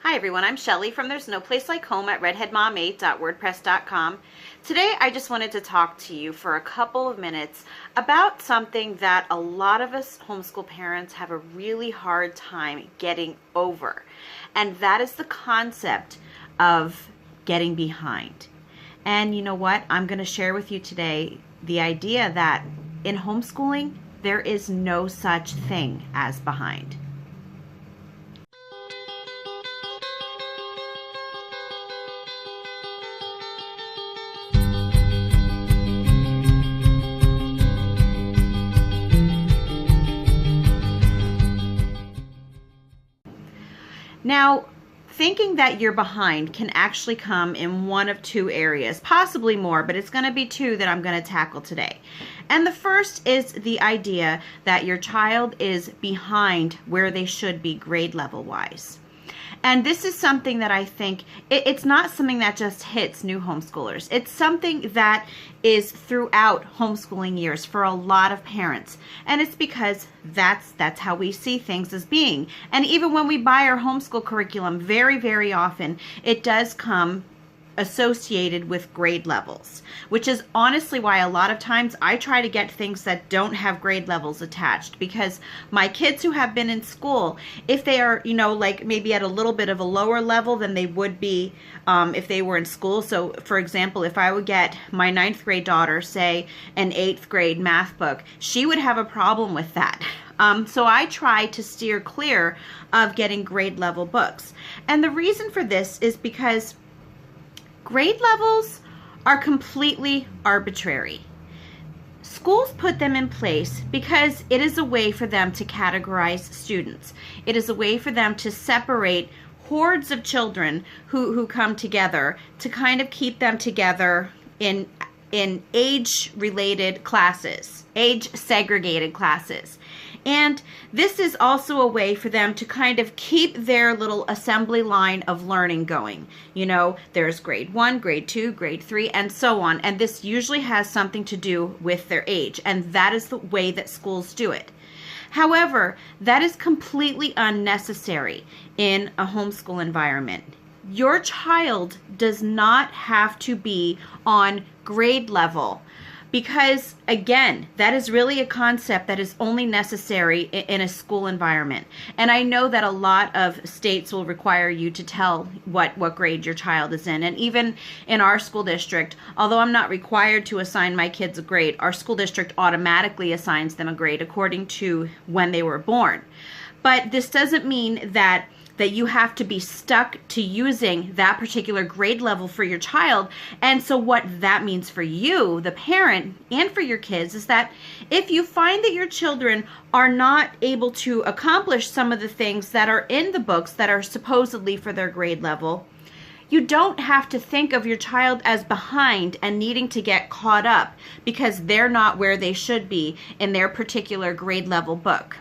Hi everyone, I'm Shelly from There's No Place Like Home at redheadmom8.wordpress.com. Today I just wanted to talk to you for a couple of minutes about something that a lot of us homeschool parents have a really hard time getting over. And that is the concept of getting behind. And you know what? I'm going to share with you today the idea that in homeschooling, there is no such thing as behind. Now, thinking that you're behind can actually come in one of two areas, possibly more, but it's going to be two that I'm going to tackle today. And the first is the idea that your child is behind where they should be grade level wise. And this is something that I think, it's not something that just hits new homeschoolers. It's something that is throughout homeschooling years for a lot of parents. And it's because that's how we see things as being. And even when we buy our homeschool curriculum, very, very often, it does come associated with grade levels, which is honestly why a lot of times I try to get things that don't have grade levels attached, because my kids who have been in school, if they are, like maybe at a little bit of a lower level than they would be if they were in school. So for example, if I would get my 9th grade daughter, say, an 8th grade math book, she would have a problem with that. So I try to steer clear of getting grade level books. And the reason for this is because grade levels are completely arbitrary. Schools put them in place because it is a way for them to categorize students. It is a way for them to separate hordes of children who come together to kind of keep them together in age-related classes, age-segregated classes. And this is also a way for them to kind of keep their little assembly line of learning going. There's grade 1, grade 2, grade 3, and so on. And this usually has something to do with their age. And that is the way that schools do it. However, that is completely unnecessary in a homeschool environment. Your child does not have to be on grade level, because again, that is really a concept that is only necessary in a school environment. And I know that a lot of states will require you to tell what grade your child is in. And even in our school district, although I'm not required to assign my kids a grade, our school district automatically assigns them a grade according to when they were born. But this doesn't mean that you have to be stuck to using that particular grade level for your child. And so what that means for you, the parent, and for your kids is that if you find that your children are not able to accomplish some of the things that are in the books that are supposedly for their grade level, you don't have to think of your child as behind and needing to get caught up because they're not where they should be in their particular grade level book.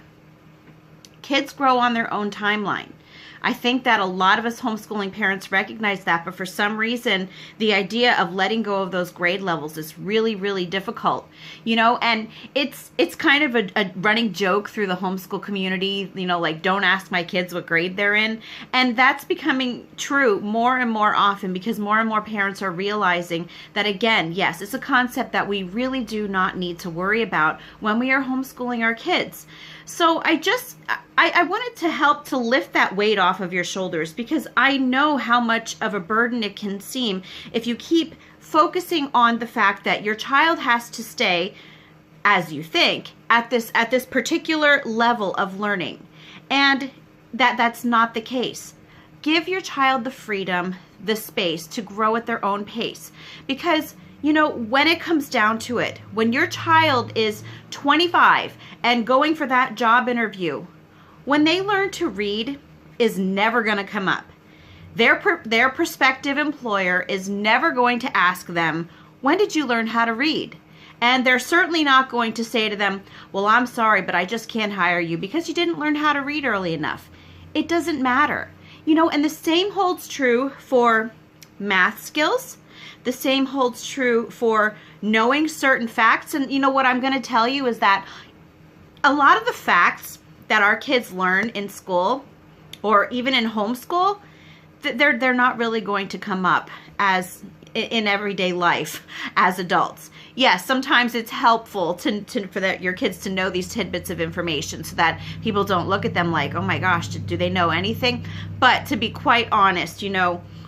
Kids grow on their own timeline. I think that a lot of us homeschooling parents recognize that, but for some reason, the idea of letting go of those grade levels is really, really difficult, and it's kind of a running joke through the homeschool community, like don't ask my kids what grade they're in. And that's becoming true more and more often because more and more parents are realizing that, again, yes, it's a concept that we really do not need to worry about when we are homeschooling our kids. So I wanted to help to lift that weight off of your shoulders, because I know how much of a burden it can seem if you keep focusing on the fact that your child has to stay, as you think, at this particular level of learning, and that's not the case. Give your child the freedom, the space to grow at their own pace, because when it comes down to it, when your child is 25 and going for that job interview, when they learn to read is never going to come up. Their prospective employer is never going to ask them, when did you learn how to read? And they're certainly not going to say to them, well, I'm sorry, but I just can't hire you because you didn't learn how to read early enough. It doesn't matter. And the same holds true for math skills. The same holds true for knowing certain facts. And what I'm going to tell you is that a lot of the facts that our kids learn in school or even in homeschool, they're not really going to come up as in everyday life as adults. Yes, sometimes it's helpful for your kids to know these tidbits of information so that people don't look at them like, oh my gosh, do they know anything? But to be quite honest,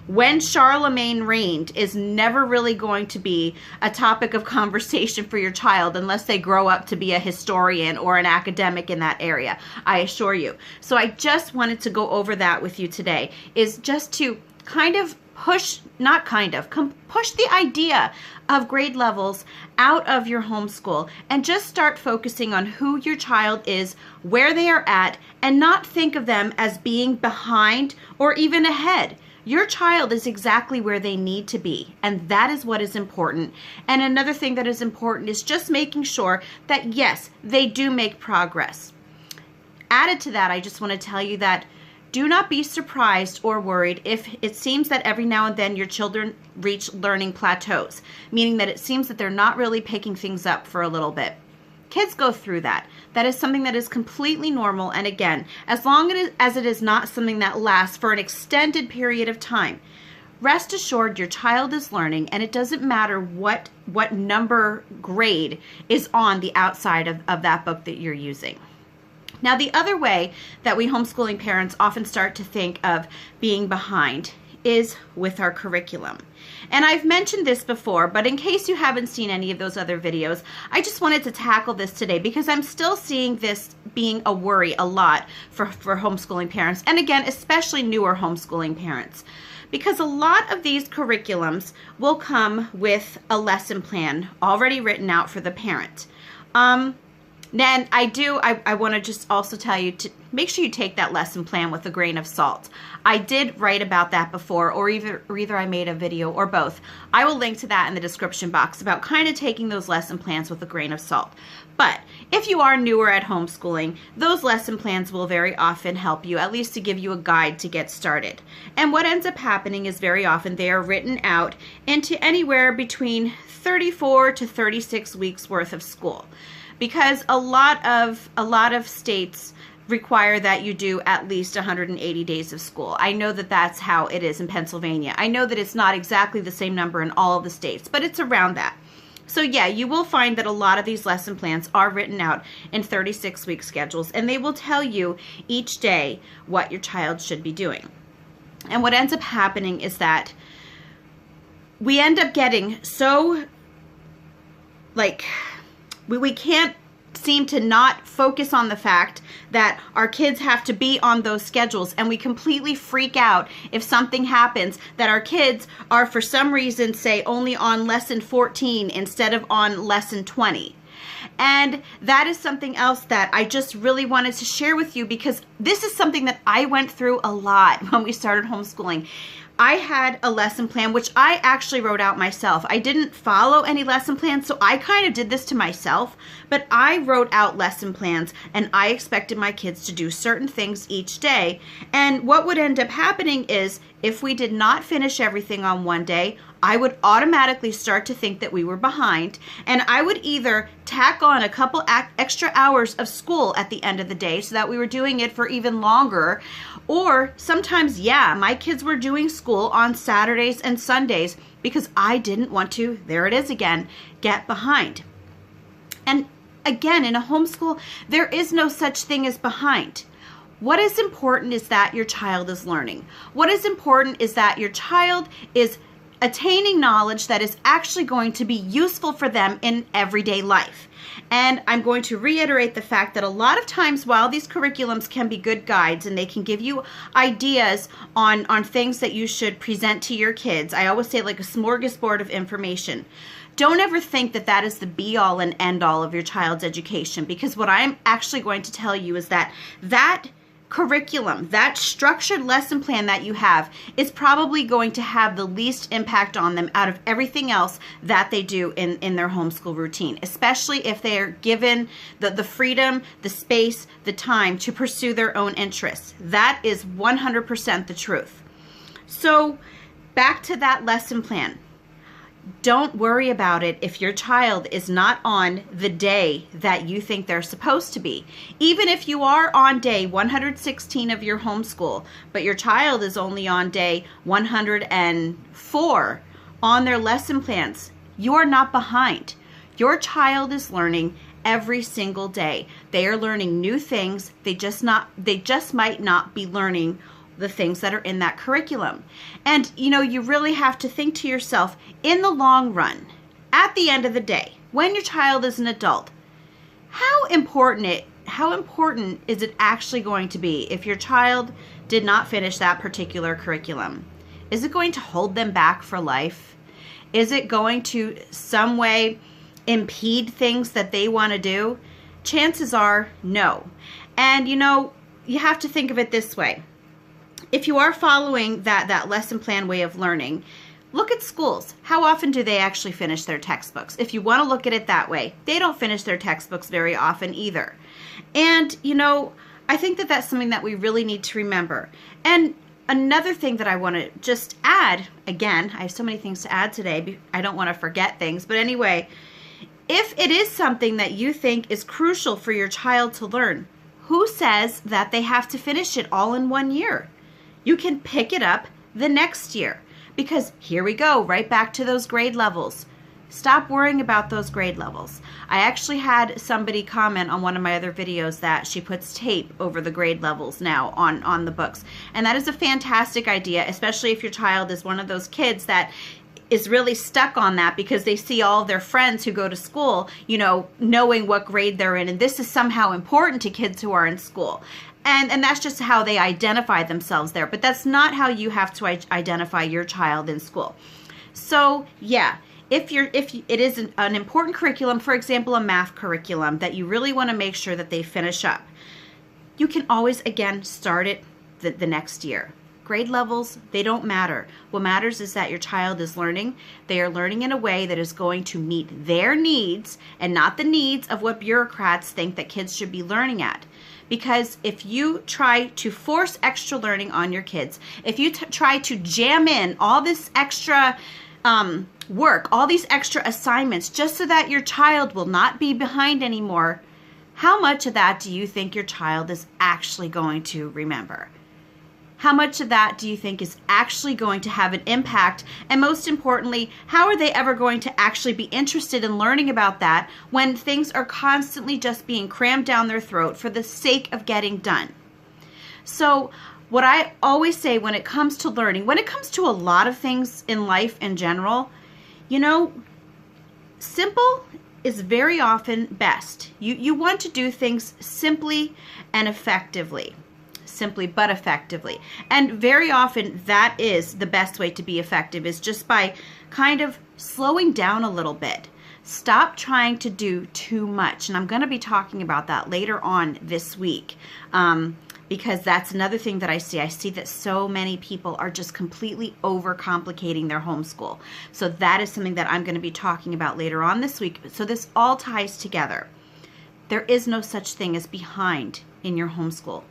when Charlemagne reigned is never really going to be a topic of conversation for your child unless they grow up to be a historian or an academic in that area, I assure you. So I just wanted to go over that with you today, is just to kind of push the idea of grade levels out of your homeschool and just start focusing on who your child is, where they are at, and not think of them as being behind or even ahead. Your child is exactly where they need to be, and that is what is important. And another thing that is important is just making sure that, yes, they do make progress. Added to that, I just want to tell you that do not be surprised or worried if it seems that every now and then your children reach learning plateaus, meaning that it seems that they're not really picking things up for a little bit. Kids go through that. That is something that is completely normal, and again, as long as it is not something that lasts for an extended period of time, rest assured your child is learning, and it doesn't matter what number grade is on the outside of that book that you're using. Now, the other way that we homeschooling parents often start to think of being behind is with our curriculum. And I've mentioned this before, but in case you haven't seen any of those other videos, I just wanted to tackle this today because I'm still seeing this being a worry a lot for homeschooling parents, and again, especially newer homeschooling parents. Because a lot of these curriculums will come with a lesson plan already written out for the parent. Then I want to just also tell you to make sure you take that lesson plan with a grain of salt. I did write about that before, or either I made a video or both. I will link to that in the description box about kind of taking those lesson plans with a grain of salt. But if you are newer at homeschooling, those lesson plans will very often help you, at least to give you a guide to get started. And what ends up happening is very often they are written out into anywhere between 34 to 36 weeks worth of school. Because a lot of states require that you do at least 180 days of school. I know that that's how it is in Pennsylvania. I know that it's not exactly the same number in all of the states, but it's around that. So yeah, you will find that a lot of these lesson plans are written out in 36-week schedules, and they will tell you each day what your child should be doing. And what ends up happening is that we end up getting so, we can't seem to not focus on the fact that our kids have to be on those schedules, and we completely freak out if something happens that our kids are for some reason, say, only on lesson 14 instead of on lesson 20. And that is something else that I just really wanted to share with you, because this is something that I went through a lot when we started homeschooling. I had a lesson plan, which I actually wrote out myself. I didn't follow any lesson plans, so I kind of did this to myself, but I wrote out lesson plans, and I expected my kids to do certain things each day. And what would end up happening is, if we did not finish everything on one day, I would automatically start to think that we were behind, and I would either tack on a couple extra hours of school at the end of the day so that we were doing it for even longer, or sometimes, yeah, my kids were doing school on Saturdays and Sundays because I didn't want to, there it is again, get behind. And again, in a homeschool, there is no such thing as behind. What is important is that your child is learning. What is important is that your child is attaining knowledge that is actually going to be useful for them in everyday life. And I'm going to reiterate the fact that a lot of times, while these curriculums can be good guides and they can give you ideas on things that you should present to your kids, I always say like a smorgasbord of information. Don't ever think that that is the be-all and end-all of your child's education, because what I'm actually going to tell you is that curriculum, that structured lesson plan that you have, is probably going to have the least impact on them out of everything else that they do in their homeschool routine, especially if they are given the freedom, the space, the time to pursue their own interests. That is 100% the truth. So back to that lesson plan. don't worry about it if your child is not on the day that you think they're supposed to be. Even if you are on day 116 of your homeschool, but your child is only on day 104 on their lesson plans, you are not behind. Your child is learning every single day. They are learning new things. They just might not be learning the things that are in that curriculum. And you really have to think to yourself, in the long run, at the end of the day, when your child is an adult, how important is it actually going to be if your child did not finish that particular curriculum? Is it going to hold them back for life? Is it going to some way impede things that they want to do? Chances are no. And you have to think of it this way. If you are following that lesson plan way of learning, look at schools. How often do they actually finish their textbooks? If you want to look at it that way, they don't finish their textbooks very often either. And, I think that that's something that we really need to remember. And another thing that I want to just add, again, I have so many things to add today. I don't want to forget things. But anyway, if it is something that you think is crucial for your child to learn, who says that they have to finish it all in 1 year? You can pick it up the next year, because here we go, right back to those grade levels. Stop worrying about those grade levels. I actually had somebody comment on one of my other videos that she puts tape over the grade levels now on the books. And that is a fantastic idea, especially if your child is one of those kids that is really stuck on that because they see all of their friends who go to school, knowing what grade they're in. And this is somehow important to kids who are in school. And that's just how they identify themselves there. But that's not how you have to identify your child in school. So, yeah, if it is an important curriculum, for example, a math curriculum that you really want to make sure that they finish up, you can always, again, start it the next year. Grade levels, they don't matter. What matters is that your child is learning. They are learning in a way that is going to meet their needs and not the needs of what bureaucrats think that kids should be learning at. Because if you try to force extra learning on your kids, if you try to jam in all this extra work, all these extra assignments, just so that your child will not be behind anymore, how much of that do you think your child is actually going to remember? How much of that do you think is actually going to have an impact? And most importantly, how are they ever going to actually be interested in learning about that when things are constantly just being crammed down their throat for the sake of getting done? So what I always say when it comes to learning, when it comes to a lot of things in life in general, simple is very often best. You want to do things simply and effectively. Simply but effectively. And very often that is the best way to be effective, is just by kind of slowing down a little bit. Stop trying to do too much. And I'm going to be talking about that later on this week, because that's another thing that I see. I see that so many people are just completely overcomplicating their homeschool. So that is something that I'm going to be talking about later on this week. So this all ties together. There is no such thing as behind in your homeschool.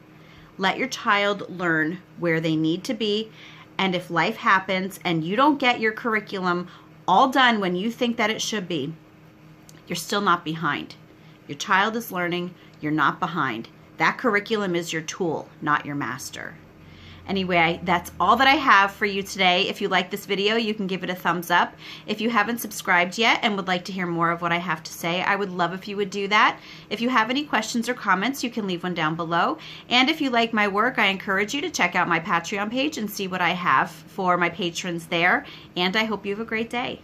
Let your child learn where they need to be, and if life happens and you don't get your curriculum all done when you think that it should be, you're still not behind. Your child is learning, you're not behind. That curriculum is your tool, not your master. Anyway, that's all that I have for you today. If you like this video, you can give it a thumbs up. If you haven't subscribed yet and would like to hear more of what I have to say, I would love if you would do that. If you have any questions or comments, you can leave one down below. And if you like my work, I encourage you to check out my Patreon page and see what I have for my patrons there. And I hope you have a great day.